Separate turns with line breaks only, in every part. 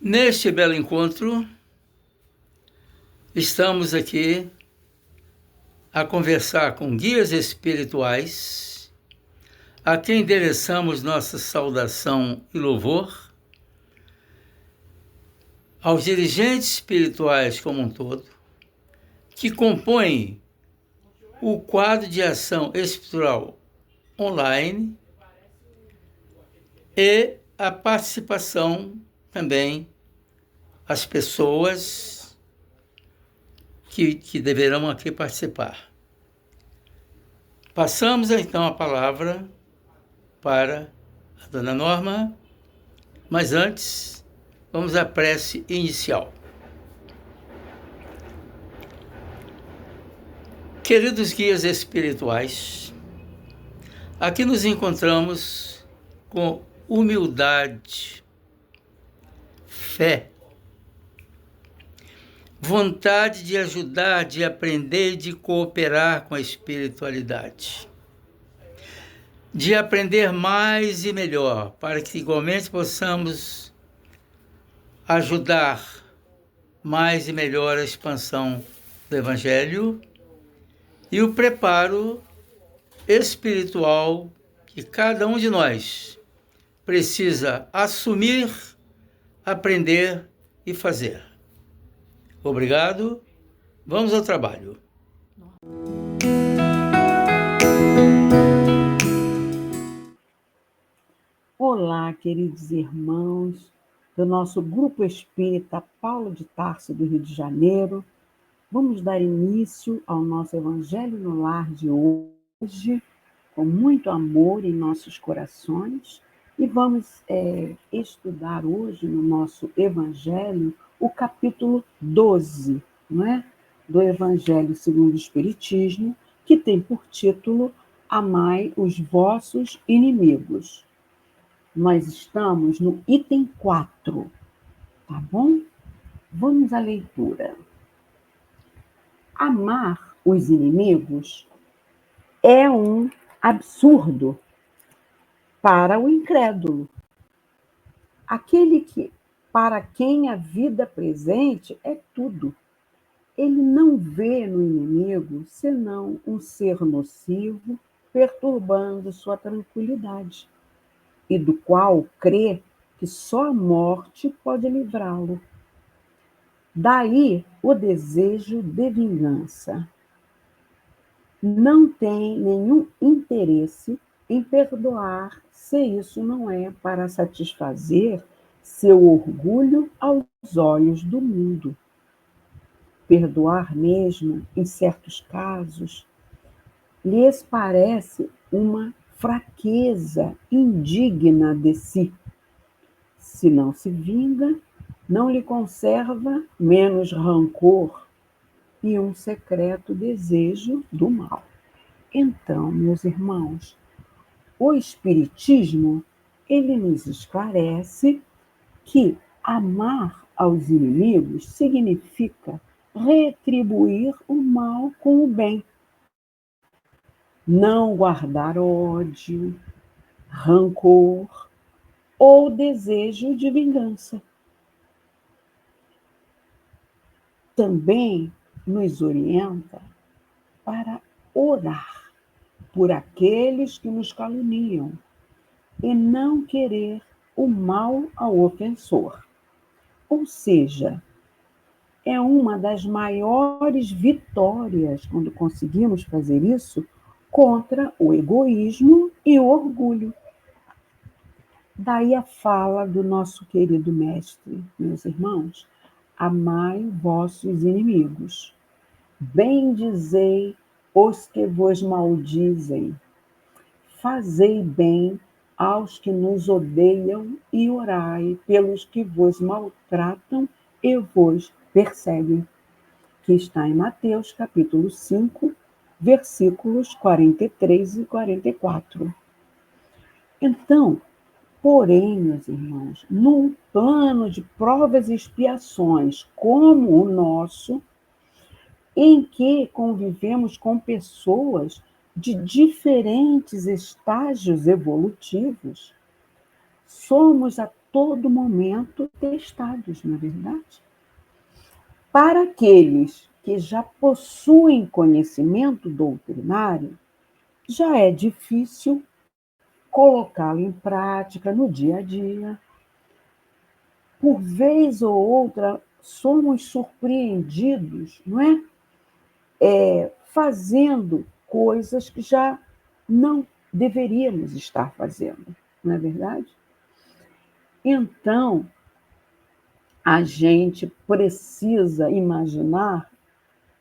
Neste belo encontro, estamos aqui a conversar com guias espirituais, a quem endereçamos nossa saudação e louvor, aos dirigentes espirituais como um todo, que compõem o quadro de ação espiritual online e a participação também as pessoas que deverão aqui participar. Passamos então a palavra para a dona Norma, mas antes vamos à prece inicial. Queridos guias espirituais, aqui nos encontramos com humildade, fé, vontade de ajudar, de aprender, de cooperar com a espiritualidade. De aprender mais e melhor, para que igualmente possamos ajudar mais e melhor a expansão do Evangelho e o preparo espiritual que cada um de nós precisa assumir, aprender e fazer. Obrigado. Vamos ao trabalho.
Olá, queridos irmãos do nosso Grupo Espírita Paulo de Tarso do Rio de Janeiro. Vamos dar início ao nosso Evangelho no Lar de hoje, com muito amor em nossos corações, e vamos estudar hoje no nosso Evangelho o capítulo 12, não é? Do Evangelho segundo o Espiritismo, que tem por título Amai os vossos inimigos. Nós estamos no item 4, tá bom? Vamos à leitura. Amar os inimigos é um absurdo para o incrédulo. Aquele para quem a vida presente é tudo. Ele não vê no inimigo senão um ser nocivo, perturbando sua tranquilidade, e do qual crê que só a morte pode livrá-lo. Daí o desejo de vingança. Não tem nenhum interesse em perdoar se isso não é para satisfazer seu orgulho aos olhos do mundo. Perdoar mesmo, em certos casos, lhes parece uma fraqueza indigna de si. Se não se vinga, não lhe conserva menos rancor e um secreto desejo do mal. Então, meus irmãos, o Espiritismo, ele nos esclarece que amar aos inimigos significa retribuir o mal com o bem. Não guardar ódio, rancor ou desejo de vingança. Também nos orienta para orar por aqueles que nos caluniam e não querer o mal ao ofensor. Ou seja, é uma das maiores vitórias quando conseguimos fazer isso contra o egoísmo e o orgulho. Daí a fala do nosso querido mestre, meus irmãos: amai vossos inimigos, bendizei os que vos maldizem, fazei bem aos que nos odeiam e orai pelos que vos maltratam e vos perseguem. Que está em Mateus, capítulo 5, versículos 43 e 44. Então, porém, meus irmãos, num plano de provas e expiações como o nosso, em que convivemos com pessoas de diferentes estágios evolutivos, somos todo momento testados, não é verdade? Para aqueles que já possuem conhecimento doutrinário, já é difícil colocá-lo em prática no dia a dia. Por vez ou outra, somos surpreendidos, não é? Fazendo coisas que já não deveríamos estar fazendo, não é verdade? Então, a gente precisa imaginar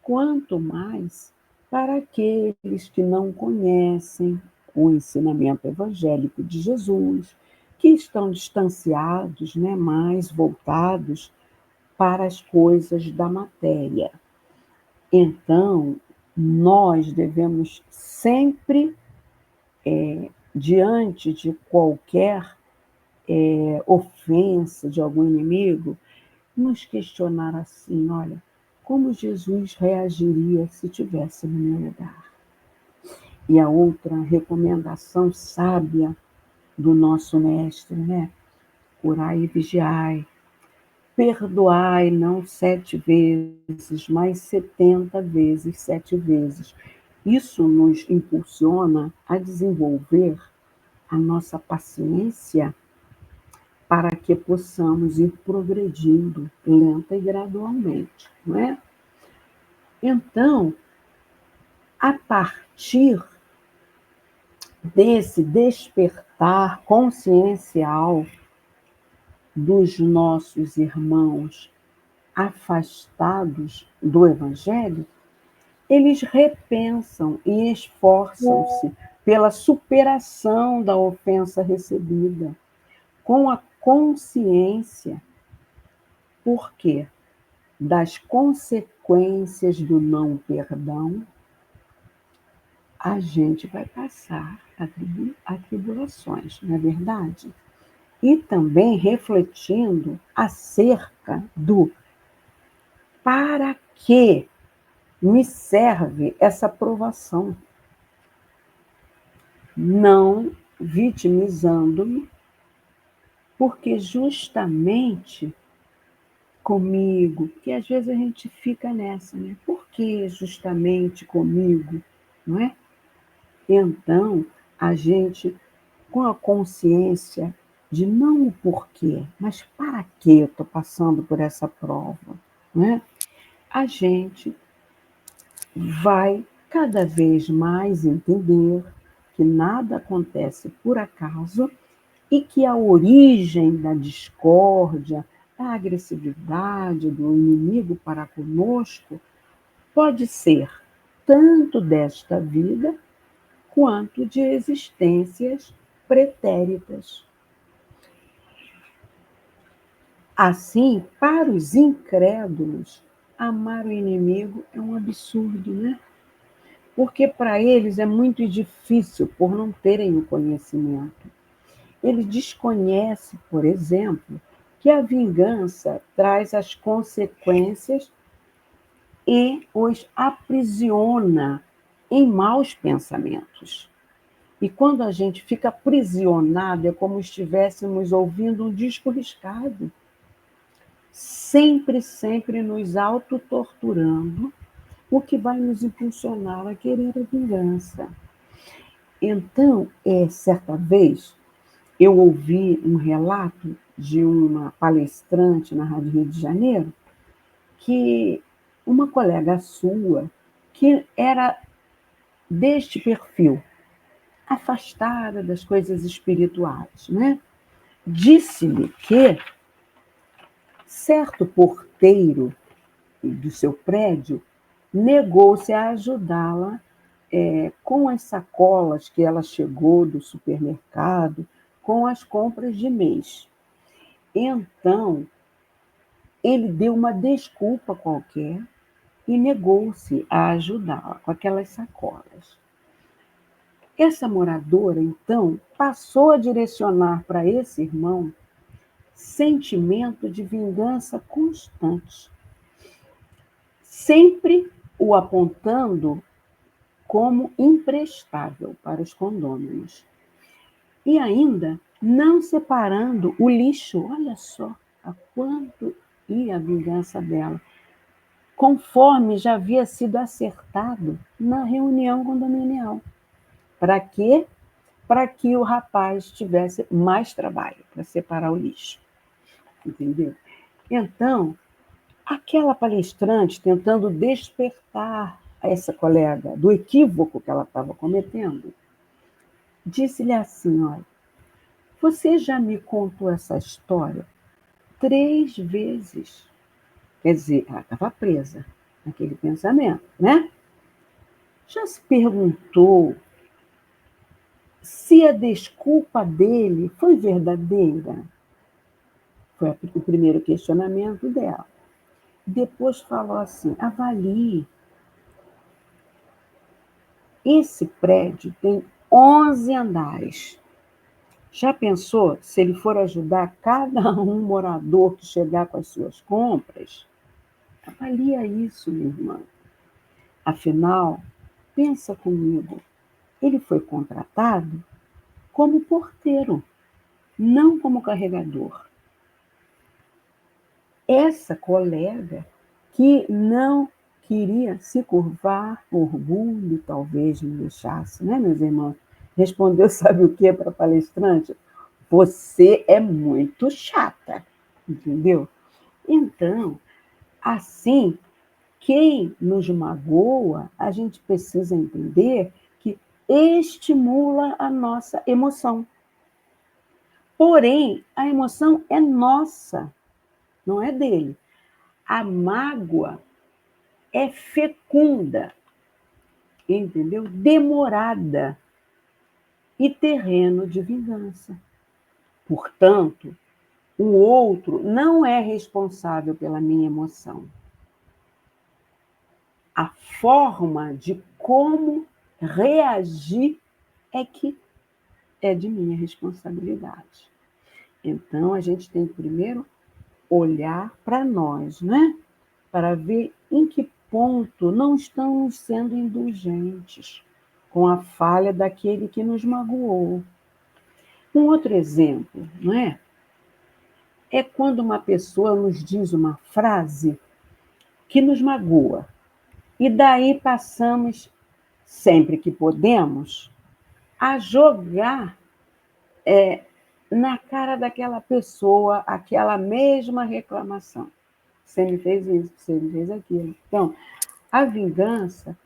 quanto mais para aqueles que não conhecem o ensinamento evangélico de Jesus, que estão distanciados, né, mais voltados para as coisas da matéria. Então, nós devemos sempre, diante de qualquer ofensa de algum inimigo, nos questionar assim: olha, como Jesus reagiria se estivesse no meu lugar? E a outra recomendação sábia do nosso mestre, né? Orai e vigiai. Perdoai não 7 vezes, mas 70 vezes, 7 vezes. Isso nos impulsiona a desenvolver a nossa paciência para que possamos ir progredindo lenta e gradualmente, não é? Então, a partir desse despertar consciencial dos nossos irmãos afastados do Evangelho, eles repensam e esforçam-se pela superação da ofensa recebida, com a consciência, por quê? Das consequências do não perdão, a gente vai passar a tribulações, não é verdade? E também refletindo acerca do para que me serve essa provação, não vitimizando-me, porque justamente comigo, que às vezes a gente fica nessa, né? Por que justamente comigo, não é? Então, a gente, com a consciência de não o porquê, mas para que eu estou passando por essa prova, né? A gente vai cada vez mais entender que nada acontece por acaso e que a origem da discórdia, da agressividade do inimigo para conosco pode ser tanto desta vida quanto de existências pretéritas. Assim, para os incrédulos, amar o inimigo é um absurdo, né? Porque para eles é muito difícil por não terem o conhecimento. Eles desconhecem, por exemplo, que a vingança traz as consequências e os aprisiona em maus pensamentos. E quando a gente fica aprisionado, é como se estivéssemos ouvindo um disco riscado, sempre, sempre nos autotorturando, o que vai nos impulsionar a querer a vingança. Então, certa vez, eu ouvi um relato de uma palestrante na Rádio Rio de Janeiro, que uma colega sua, que era deste perfil, afastada das coisas espirituais, né? Disse-me que certo porteiro do seu prédio negou-se a ajudá-la com as sacolas que ela chegou do supermercado, com as compras de mês. Então, ele deu uma desculpa qualquer e negou-se a ajudá-la com aquelas sacolas. Essa moradora, então, passou a direcionar para esse irmão sentimento de vingança constante, sempre o apontando como imprestável para os condôminos. E ainda não separando o lixo. Olha só a quanto ia a vingança dela, conforme já havia sido acertado na reunião condominial. Para quê? Para que o rapaz tivesse mais trabalho para separar o lixo. Entendeu? Então, aquela palestrante tentando despertar essa colega do equívoco que ela estava cometendo, disse-lhe assim: olha, você já me contou essa história 3 vezes. Quer dizer, ela estava presa naquele pensamento, né? Já se perguntou se a desculpa dele foi verdadeira? Foi o primeiro questionamento dela. Depois falou assim: avalie. Esse prédio tem 11 andares. Já pensou se ele for ajudar cada um morador que chegar com as suas compras? Avalia isso, minha irmã. Afinal, pensa comigo, ele foi contratado como porteiro, não como carregador. Essa colega que não queria se curvar, orgulho talvez me deixasse, né, meus irmãos? Respondeu, sabe o que para a palestrante? Você é muito chata, entendeu? Então, assim, quem nos magoa, a gente precisa entender que estimula a nossa emoção. Porém, a emoção é nossa, não é dele. A mágoa é fecunda, entendeu? Demorada e terreno de vingança. Portanto, o outro não é responsável pela minha emoção. A forma de como reagir é que é de minha responsabilidade. Então, a gente tem que primeiro olhar para nós, né? Para ver em que ponto não estamos sendo indulgentes com a falha daquele que nos magoou. Um outro exemplo, não é? É quando uma pessoa nos diz uma frase que nos magoa. E daí passamos, sempre que podemos, a jogar na cara daquela pessoa aquela mesma reclamação. Você me fez isso, você me fez aquilo. Então, a vingança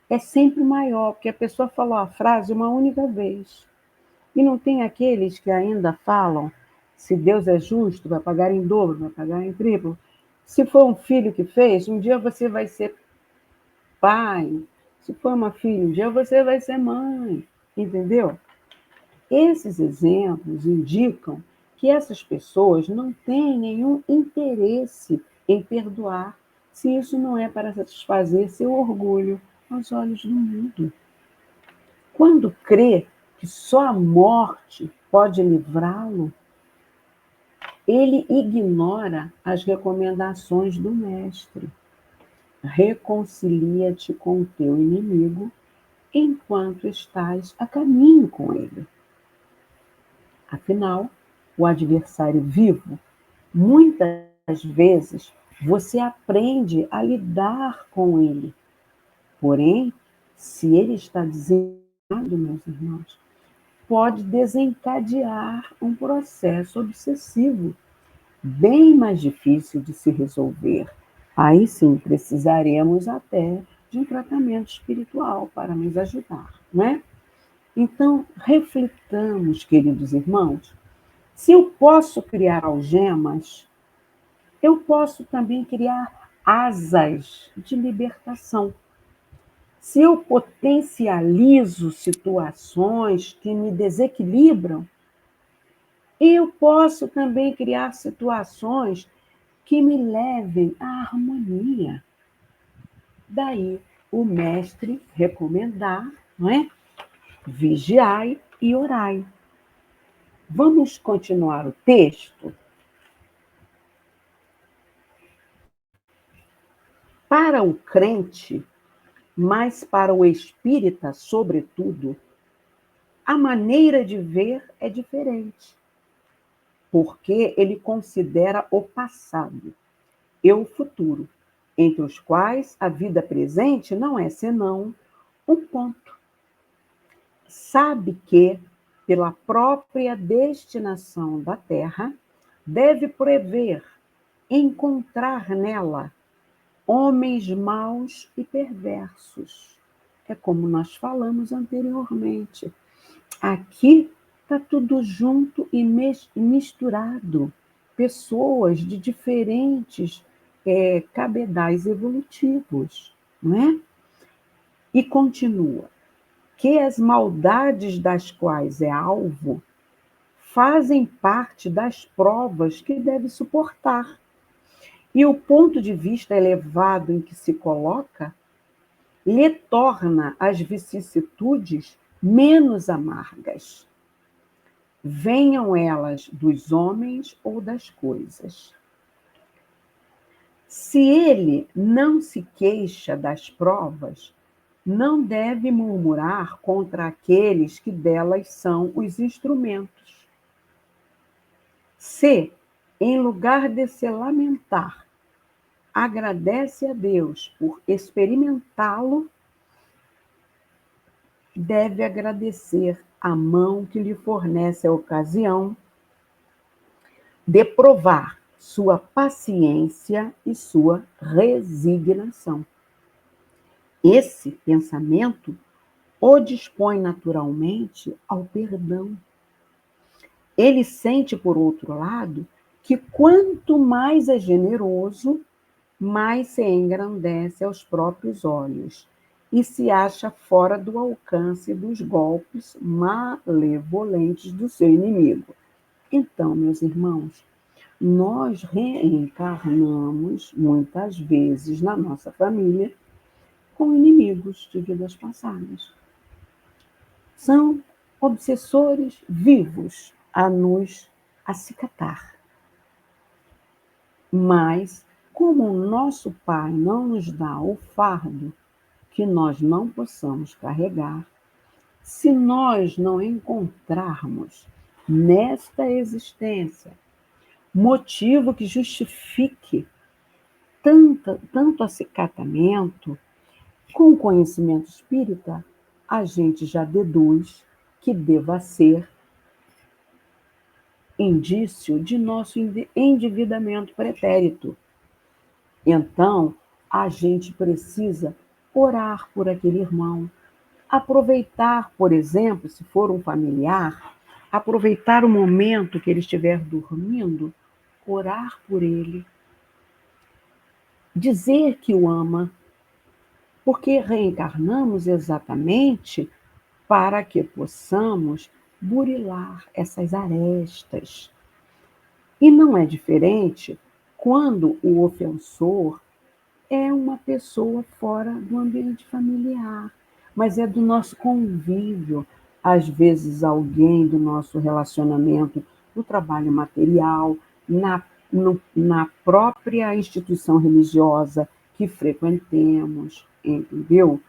é sempre maior, porque a pessoa falou a frase uma única vez. E não tem aqueles que ainda falam, se Deus é justo, vai pagar em dobro, vai pagar em triplo. Se for um filho que fez, um dia você vai ser pai. Se for uma filha, um dia você vai ser mãe. Entendeu? Esses exemplos indicam que essas pessoas não têm nenhum interesse em perdoar, se isso não é para satisfazer seu orgulho aos olhos do mundo. Quando crê que só a morte pode livrá-lo, ele ignora as recomendações do Mestre. Reconcilia-te com o teu inimigo enquanto estás a caminho com ele. Afinal, o adversário vivo, muitas vezes você aprende a lidar com ele. Porém, se ele está desenganado, meus irmãos, pode desencadear um processo obsessivo, bem mais difícil de se resolver. Aí sim, precisaremos até de um tratamento espiritual para nos ajudar, não é? Então, reflitamos, queridos irmãos, se eu posso criar algemas, eu posso também criar asas de libertação. Se eu potencializo situações que me desequilibram, eu posso também criar situações que me levem à harmonia. Daí o mestre recomendar, não é? Vigiai e orai. Vamos continuar o texto? Para o crente, mas para o espírita, sobretudo, a maneira de ver é diferente. porque ele considera o passado e o futuro, entre os quais a vida presente não é senão um ponto. Sabe que, pela própria destinação da Terra, deve prever, encontrar nela homens maus e perversos. É como nós falamos anteriormente. Aqui está tudo junto e misturado. Pessoas de diferentes cabedais evolutivos, não é? E continua. Que as maldades das quais é alvo fazem parte das provas que deve suportar. E o ponto de vista elevado em que se coloca lhe torna as vicissitudes menos amargas, venham elas dos homens ou das coisas. Se ele não se queixa das provas, não deve murmurar contra aqueles que delas são os instrumentos. Se, em lugar de se lamentar, agradece a Deus por experimentá-lo, deve agradecer a mão que lhe fornece a ocasião de provar sua paciência e sua resignação. Esse pensamento o dispõe naturalmente ao perdão. Ele sente, por outro lado, que quanto mais é generoso, mais se engrandece aos próprios olhos e se acha fora do alcance dos golpes malevolentes do seu inimigo. Então, meus irmãos, nós reencarnamos muitas vezes na nossa família com inimigos de vidas passadas. São obsessores vivos a nos acicatar. Mas, como o nosso Pai não nos dá o fardo que nós não possamos carregar, se nós não encontrarmos nesta existência motivo que justifique tanto acicatamento, com o conhecimento espírita, a gente já deduz que deva ser indício de nosso endividamento pretérito. Então, a gente precisa orar por aquele irmão, aproveitar, por exemplo, se for um familiar, aproveitar o momento que ele estiver dormindo, orar por ele, dizer que o ama, porque reencarnamos exatamente para que possamos burilar essas arestas. E não é diferente quando o ofensor é uma pessoa fora do ambiente familiar, mas é do nosso convívio. Às vezes, alguém do nosso relacionamento, no trabalho material, na própria instituição religiosa que frequentemos, entendeu?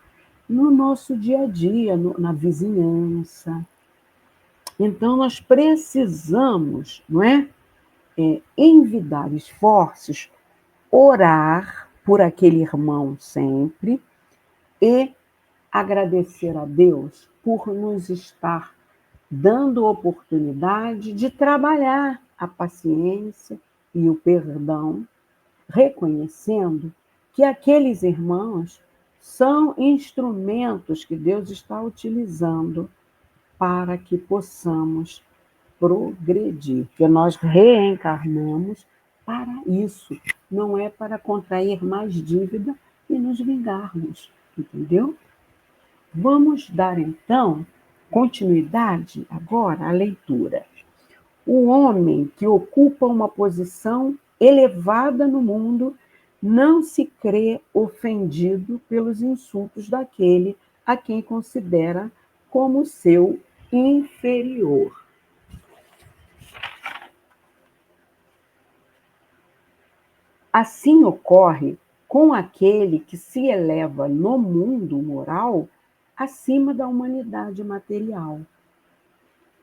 No nosso dia a dia, na vizinhança. Então, nós precisamos, não é? Envidar esforços, orar por aquele irmão sempre e agradecer a Deus por nos estar dando oportunidade de trabalhar a paciência e o perdão, reconhecendo que aqueles irmãos são instrumentos que Deus está utilizando para que possamos progredir, porque nós reencarnamos para isso, não é para contrair mais dívida e nos vingarmos, entendeu? Vamos dar, então, continuidade agora à leitura. O homem que ocupa uma posição elevada no mundo não se crê ofendido pelos insultos daquele a quem considera como seu inferior. Assim ocorre com aquele que se eleva no mundo moral acima da humanidade material.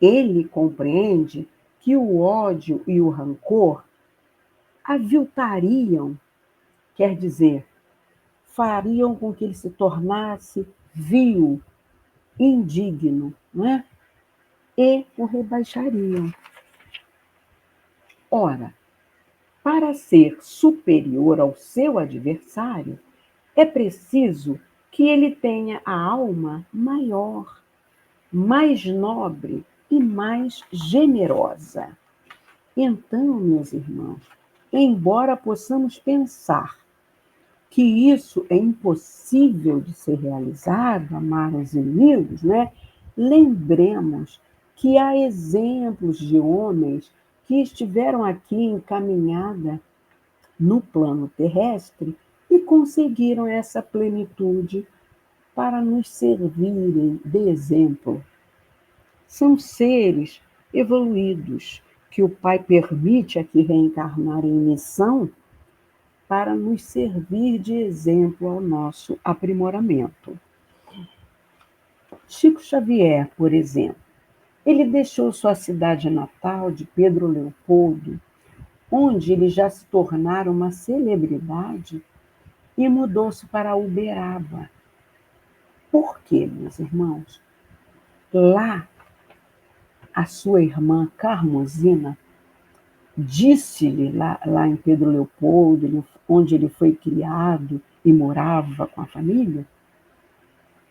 Ele compreende que o ódio e o rancor aviltariam, quer dizer, fariam com que ele se tornasse vil, indigno, não é? E o rebaixariam. Ora, para ser superior ao seu adversário, é preciso que ele tenha a alma maior, mais nobre e mais generosa. Então, meus irmãos, embora possamos pensar que isso é impossível de ser realizado, amar os inimigos, né? Lembremos que há exemplos de homens que estiveram aqui em caminhada no plano terrestre e conseguiram essa plenitude para nos servirem de exemplo. São seres evoluídos que o Pai permite aqui reencarnar em missão para nos servir de exemplo ao nosso aprimoramento. Chico Xavier, por exemplo, ele deixou sua cidade natal de Pedro Leopoldo, onde ele já se tornara uma celebridade, e mudou-se para Uberaba. Por quê, meus irmãos? Lá, a sua irmã Carmosina disse-lhe, lá em Pedro Leopoldo, onde ele foi criado e morava com a família,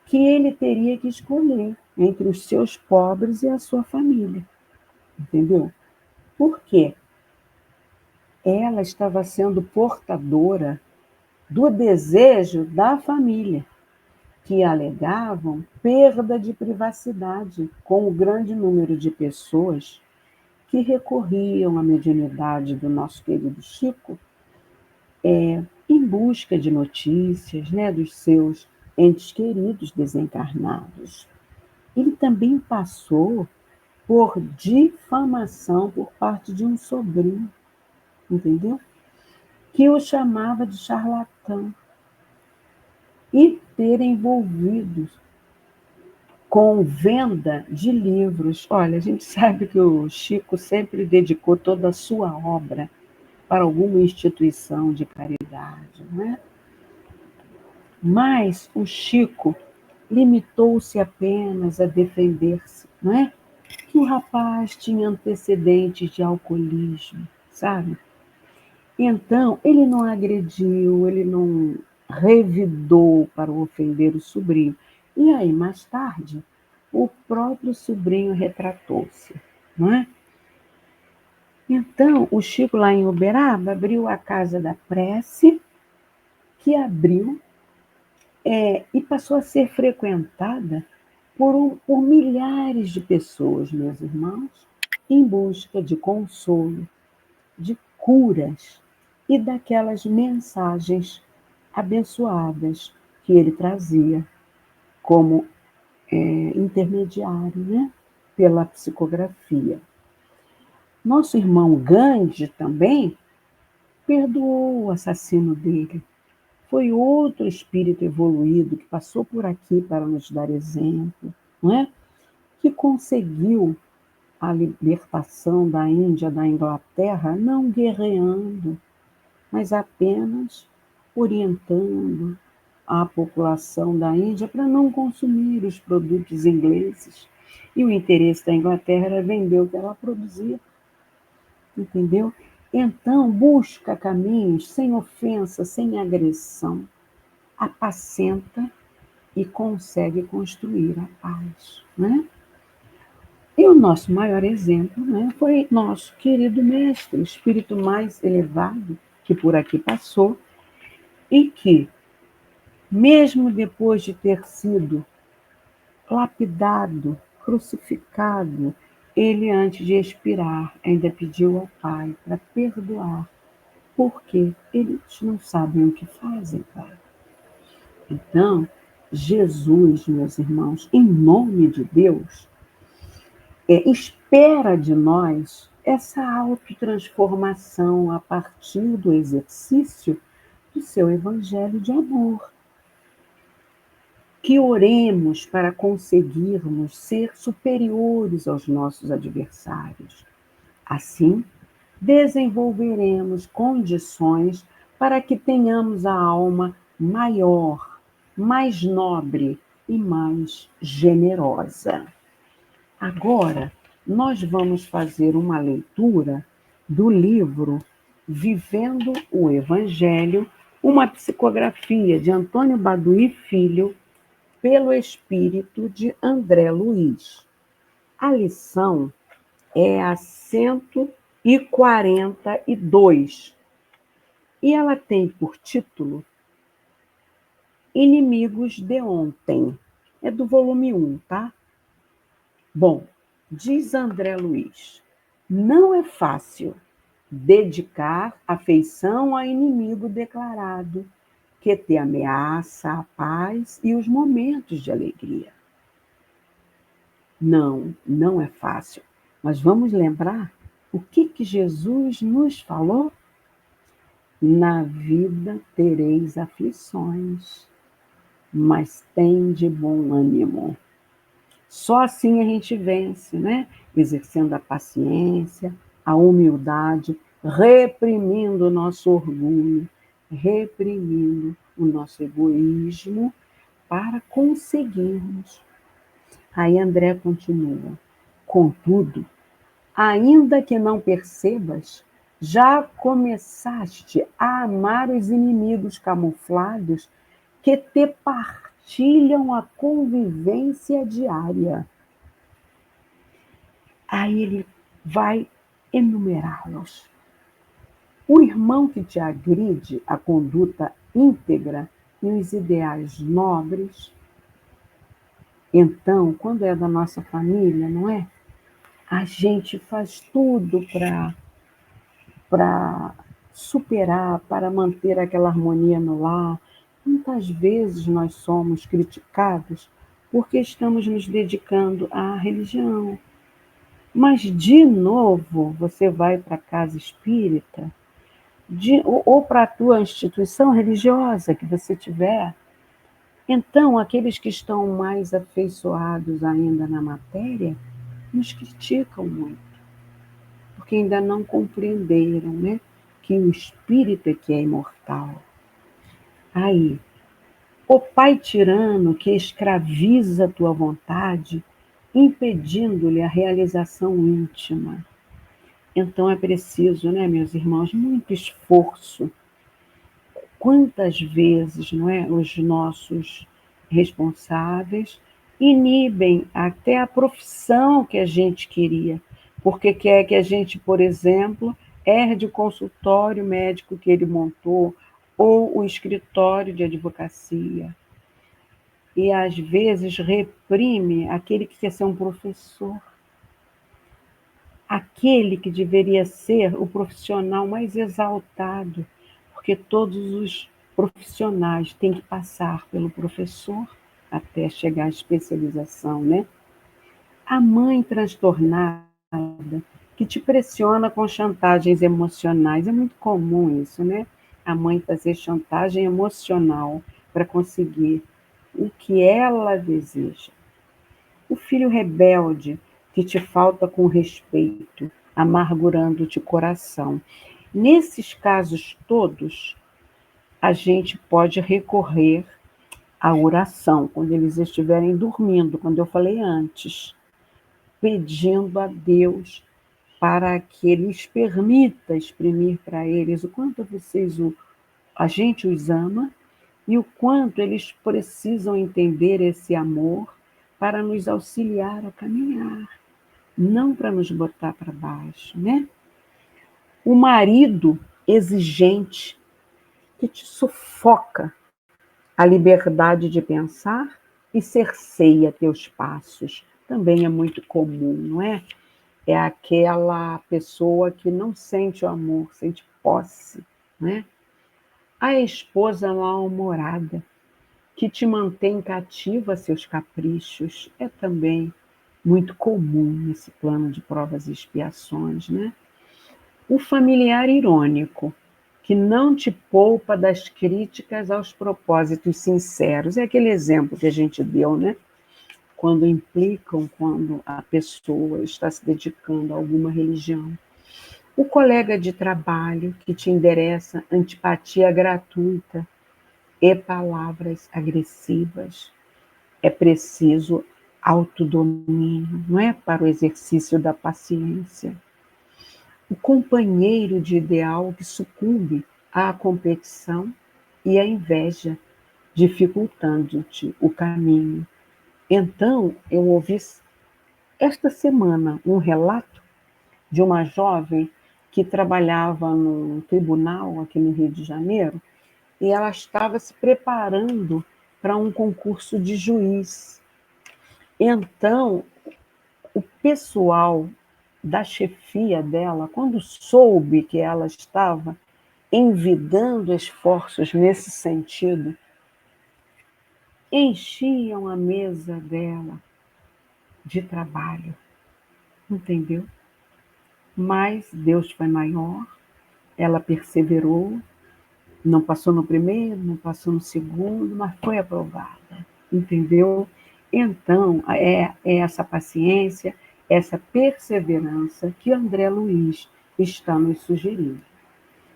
que ele teria que escolher entre os seus pobres e a sua família. Entendeu? Por quê? Ela estava sendo portadora do desejo da família, que alegavam perda de privacidade com o grande número de pessoas que recorriam à mediunidade do nosso querido Chico em busca de notícias, né, dos seus entes queridos desencarnados. Ele também passou por difamação por parte de um sobrinho, entendeu? Que o chamava de charlatão e ter envolvido com venda de livros. Olha, a gente sabe que o Chico sempre dedicou toda a sua obra para alguma instituição de caridade, não é? Mas o Chico limitou-se apenas a defender-se, não é? Que o rapaz tinha antecedentes de alcoolismo, sabe? Então, ele não agrediu, ele não revidou para ofender o sobrinho. E aí, mais tarde, o próprio sobrinho retratou-se, não é? Então, o Chico, lá em Uberaba, abriu a Casa da Prece, que abriu e passou a ser frequentada por milhares de pessoas, meus irmãos, em busca de consolo, de curas e daquelas mensagens abençoadas que ele trazia como intermediário, né, pela psicografia. Nosso irmão Gandhi também perdoou o assassino dele. Foi outro espírito evoluído que passou por aqui para nos dar exemplo, não é? Que conseguiu a libertação da Índia, da Inglaterra, não guerreando, mas apenas orientando a população da Índia para não consumir os produtos ingleses. E o interesse da Inglaterra era vender o que ela produzia, entendeu? Então, busca caminhos sem ofensa, sem agressão, apacenta e consegue construir a paz, né? E o nosso maior exemplo, né, foi nosso querido mestre, o espírito mais elevado que por aqui passou e que, mesmo depois de ter sido lapidado, crucificado, ele, antes de expirar, ainda pediu ao Pai para perdoar, porque eles não sabem o que fazem, Pai. Então, Jesus, meus irmãos, em nome de Deus, espera de nós essa autotransformação a partir do exercício do seu evangelho de amor. Que oremos para conseguirmos ser superiores aos nossos adversários, Assim, desenvolveremos condições para que tenhamos a alma maior, mais nobre e mais generosa. Agora, nós vamos fazer uma leitura do livro Vivendo o Evangelho, uma psicografia de Antônio Baduy Filho, pelo espírito de André Luiz. A lição é a 142 e ela tem por título Inimigos de Ontem. É do volume 1, tá? Bom, diz André Luiz, não é fácil dedicar afeição a inimigo declarado, que te ameaça a paz e os momentos de alegria. Não é fácil. Mas vamos lembrar o que Jesus nos falou? Na vida tereis aflições, mas tende bom ânimo. Só assim a gente vence, né? Exercendo a paciência, a humildade, reprimindo o nosso orgulho, reprimindo o nosso egoísmo, para conseguirmos. Aí André continua. Contudo, ainda que não percebas, já começaste a amar os inimigos camuflados que te partilham a convivência diária. Aí ele vai enumerá-los. O irmão que te agride a conduta íntegra e os ideais nobres. Então, quando é da nossa família, não é? A gente faz tudo para superar, para manter aquela harmonia no lar. Muitas vezes nós somos criticados porque estamos nos dedicando à religião. Mas, de novo, você vai para a casa espírita, ou para a tua instituição religiosa que você tiver. Então, aqueles que estão mais afeiçoados ainda na matéria, nos criticam muito, porque ainda não compreenderam, né, que o espírito é que é imortal. Aí, o pai tirano que escraviza a tua vontade, impedindo-lhe a realização íntima. Então é preciso, né, meus irmãos, muito esforço. Quantas vezes, não é, os nossos responsáveis inibem até a profissão que a gente queria, porque quer que a gente, por exemplo, herde o consultório médico que ele montou ou o escritório de advocacia. E, às vezes, reprime aquele que quer ser um professor, aquele que deveria ser o profissional mais exaltado, porque todos os profissionais têm que passar pelo professor até chegar à especialização, né? A mãe transtornada que te pressiona com chantagens emocionais, é muito comum isso, né? A mãe fazer chantagem emocional para conseguir o que ela deseja. O filho rebelde que te falta com respeito, amargurando-te o coração. Nesses casos todos, a gente pode recorrer à oração, quando eles estiverem dormindo, quando eu falei antes, pedindo a Deus para que Ele lhes permita exprimir para eles o quanto a gente os ama e o quanto eles precisam entender esse amor para nos auxiliar a caminhar, não para nos botar para baixo, né? O marido exigente que te sufoca a liberdade de pensar e cerceia teus passos. Também é muito comum, não é? É aquela pessoa que não sente o amor, sente posse, né? A esposa mal-humorada, que te mantém cativa a seus caprichos, é também muito comum nesse plano de provas e expiações, né? O familiar irônico, que não te poupa das críticas aos propósitos sinceros. É aquele exemplo que a gente deu, né? Quando a pessoa está se dedicando a alguma religião. O colega de trabalho que te endereça antipatia gratuita e palavras agressivas. É preciso autodomínio, não é? Para o exercício da paciência. O companheiro de ideal que sucumbe à competição e à inveja, dificultando-te o caminho. Então, eu ouvi esta semana um relato de uma jovem que trabalhava num tribunal aqui no Rio de Janeiro e ela estava se preparando para um concurso de juiz. Então, o pessoal da chefia dela, quando soube que ela estava envidando esforços nesse sentido, enchiam a mesa dela de trabalho, entendeu? Mas Deus foi maior, ela perseverou, não passou no primeiro, não passou no segundo, mas foi aprovada, entendeu? Então, é essa paciência, essa perseverança que André Luiz está nos sugerindo.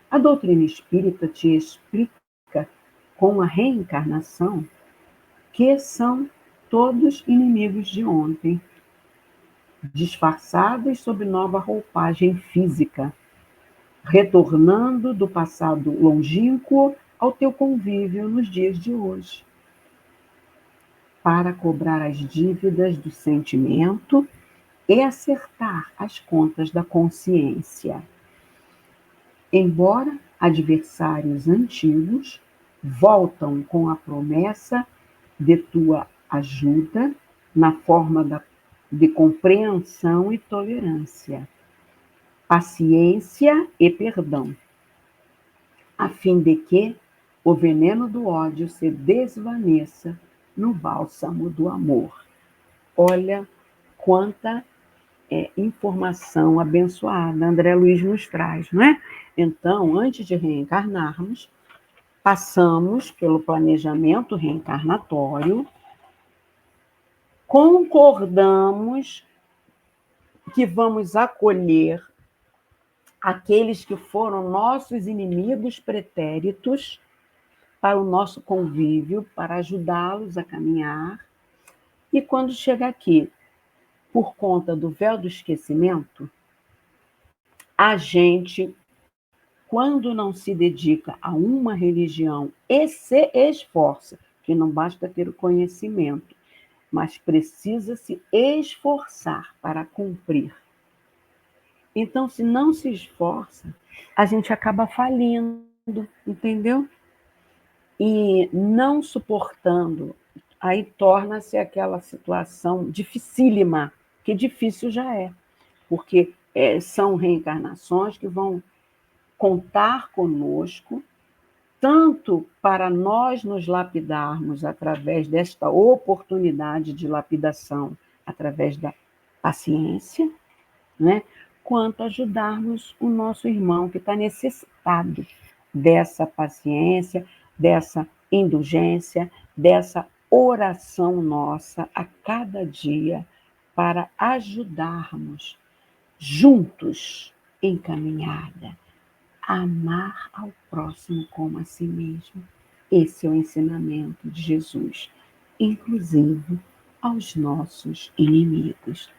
A doutrina espírita te explica com a reencarnação que são todos inimigos de ontem, disfarçados sob nova roupagem física, retornando do passado longínquo ao teu convívio nos dias de hoje, para cobrar as dívidas do sentimento e acertar as contas da consciência. Embora adversários antigos, voltam com a promessa de tua ajuda na forma de compreensão e tolerância, paciência e perdão, a fim de que o veneno do ódio se desvaneça no bálsamo do amor. Olha quanta informação abençoada André Luiz nos traz, não é? Então, antes de reencarnarmos, passamos pelo planejamento reencarnatório, concordamos que vamos acolher aqueles que foram nossos inimigos pretéritos para o nosso convívio, para ajudá-los a caminhar. E quando chega aqui, por conta do véu do esquecimento, a gente, quando não se dedica a uma religião e se esforça, que não basta ter o conhecimento, mas precisa se esforçar para cumprir. Então, se não se esforça, a gente acaba falindo, entendeu? E não suportando, aí torna-se aquela situação dificílima, que difícil já é, porque são reencarnações que vão contar conosco, tanto para nós nos lapidarmos através desta oportunidade de lapidação, através da paciência, né? Quanto ajudarmos o nosso irmão que está necessitado dessa paciência, dessa indulgência, dessa oração nossa a cada dia para ajudarmos juntos em caminhada, a amar ao próximo como a si mesmo. Esse é o ensinamento de Jesus, inclusive aos nossos inimigos.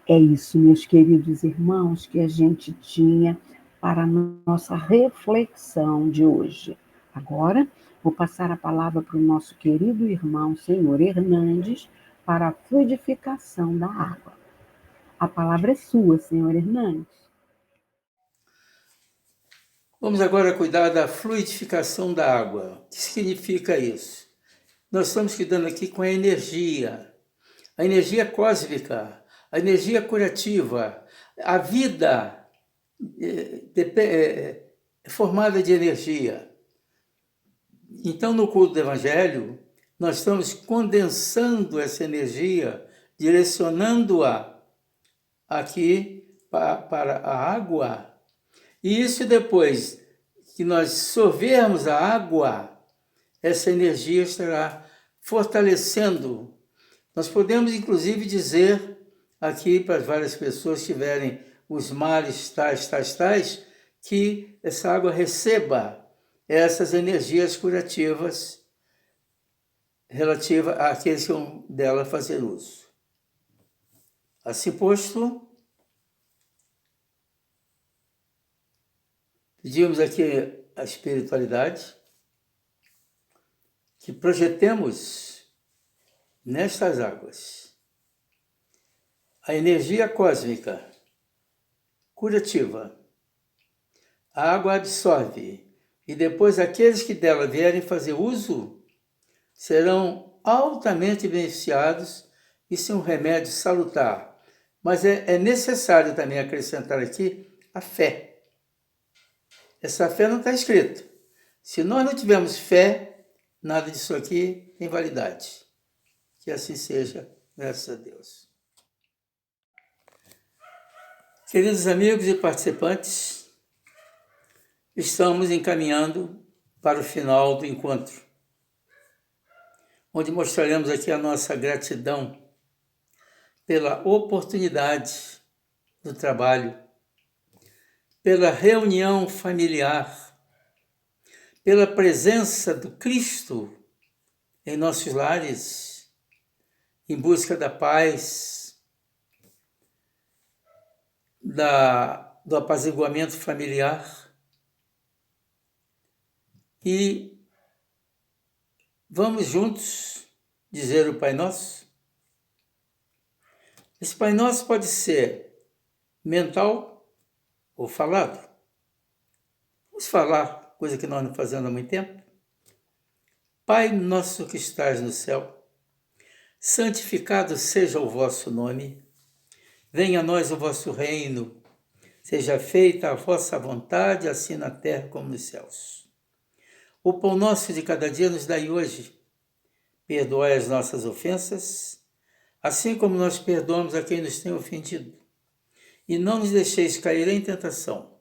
É isso, meus queridos irmãos, que a gente tinha para a nossa reflexão de hoje. Agora, vou passar a palavra para o nosso querido irmão, senhor Hernandes, para a fluidificação da água. A palavra é sua, senhor Hernandes.
Vamos agora cuidar da fluidificação da água. O que significa isso? Nós estamos cuidando aqui com a energia cósmica, a energia curativa. A vida é formada de energia. Então, no culto do Evangelho, nós estamos condensando essa energia, direcionando-a aqui para a água. E isso depois que nós sorvermos a água, essa energia estará fortalecendo. Nós podemos, inclusive, dizer aqui para várias pessoas que estiverem os males tais, que essa água receba essas energias curativas relativas àqueles que vão dela fazer uso. Assim posto, pedimos aqui a espiritualidade que projetemos nestas águas a energia cósmica curativa. A água absorve e depois aqueles que dela vierem fazer uso serão altamente beneficiados. Isso é um remédio salutar. Mas é necessário também acrescentar aqui a fé. Essa fé não está escrita. Se nós não tivermos fé, nada disso aqui tem validade. Que assim seja, graças a Deus. Queridos amigos e participantes, estamos encaminhando para o final do encontro, onde mostraremos aqui a nossa gratidão pela oportunidade do trabalho, pela reunião familiar, pela presença do Cristo em nossos lares, em busca da paz, do apaziguamento familiar. E vamos juntos dizer o Pai Nosso. Esse Pai Nosso pode ser mental ou falado. Vamos falar, coisa que nós não fazemos há muito tempo. Pai nosso que estás no céu, santificado seja o vosso nome. Venha a nós o vosso reino, seja feita a vossa vontade, assim na terra como nos céus. O pão nosso de cada dia nos dai hoje. Perdoai as nossas ofensas, assim como nós perdoamos a quem nos tem ofendido. E não nos deixeis cair em tentação,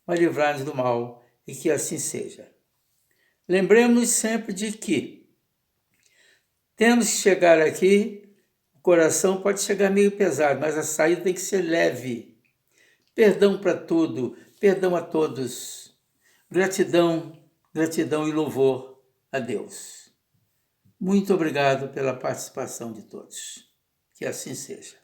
mas livrai-nos do mal, e que assim seja. Lembremos sempre de que temos que chegar aqui. O coração pode chegar meio pesado, mas a saída tem que ser leve. Perdão para tudo, perdão a todos. Gratidão e louvor a Deus. Muito obrigado pela participação de todos. Que assim seja.